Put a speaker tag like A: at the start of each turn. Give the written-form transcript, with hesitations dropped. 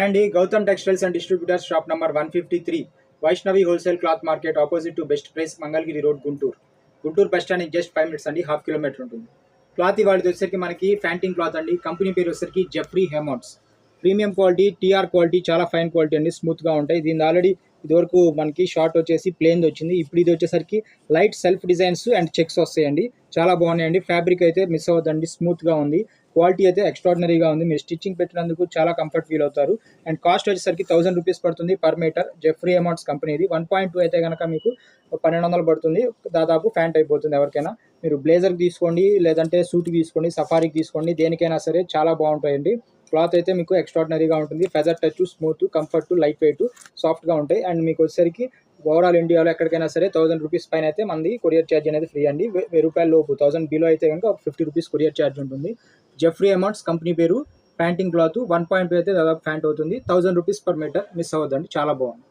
A: అండి Gautam textiles and distributors shop number 153 Vaishnavi wholesale cloth market opposite to best price Mangalagiri road Guntur bus stand just 5 minutes అండి, half kilometre ఉంటుంది. Cloth ఇవాళ వచ్చేసరికి మనకి panting cloth అండి. Company పేరు వచ్చేసరికి జెఫ్రీ హెమాట్స్. ప్రీమియం క్వాలిటీ, టీఆర్ క్వాలిటీ, చాలా ఫైన్ క్వాలిటీ అండి, స్మూత్గా ఉంటాయి. దీని ఆల్రెడీ ఇదివరకు మనకి షార్ట్ వచ్చేసి ప్లేన్ వచ్చింది. ఇప్పుడు ఇది వచ్చేసరికి light self designs and checks వస్తాయండి. చాలా బాగున్నాయండి. ఫ్యాబ్రిక్ అయితే మిస్ అవ్వద్దండి, స్మూత్గా ఉంది. క్వాలిటీ అయితే ఎక్స్ట్రాడినరీగా ఉంది. మీరు స్టిచ్చింగ్ పెట్టినందుకు చాలా కంఫర్ట్ ఫీల్ అవుతారు. అండ్ కాస్ట్ వచ్చేసరికి 1000 రూపీస్ పడుతుంది పర్ మీటర్. జెఫ్రీ అమౌంట్స్ కంపెనీది 1.2 అయితే కనుక మీకు 1200 పడుతుంది. దాదాపు ఫ్యాంట్ అయిపోతుంది ఎవరికైనా. మీరు బ్లేజర్కి తీసుకోండి, లేదంటే సూట్కి తీసుకోండి, సఫారీకి తీసుకోండి, దేనికైనా సరే చాలా బాగుంటాయండి. క్లాత్ అయితే మీకు ఎక్స్ట్రాడినరీగా ఉంటుంది. Feather touch, smooth, comfort, light weight, సాఫ్ట్గా ఉంటాయి. అండ్ మీకు వచ్చేసరికి ఓవరాల్ ఇండియాలో ఎక్కడికైనా సరే 1000 రూపీస్ పైన అయితే మనది కొరియర్ ఛార్జ్ అనేది ఫ్రీ అండి. 1000 రూపాయల లోపు, 1000 బిలో అయితే కనుక 50 రూపీస్ కొరియర్ ఛార్జ్ ఉంటుంది. జెఫ్రీ అమౌంట్స్ కంపెనీ పేరు. ప్యాంటింగ్ క్లాత్ 1.2 అయితే దాదాపు ఫ్యాంట్ అవుతుంది. 1000 రూపీస్ పర్ మీటర్. మిస్ అవ్వద్దండి, చాలా బాగుంది.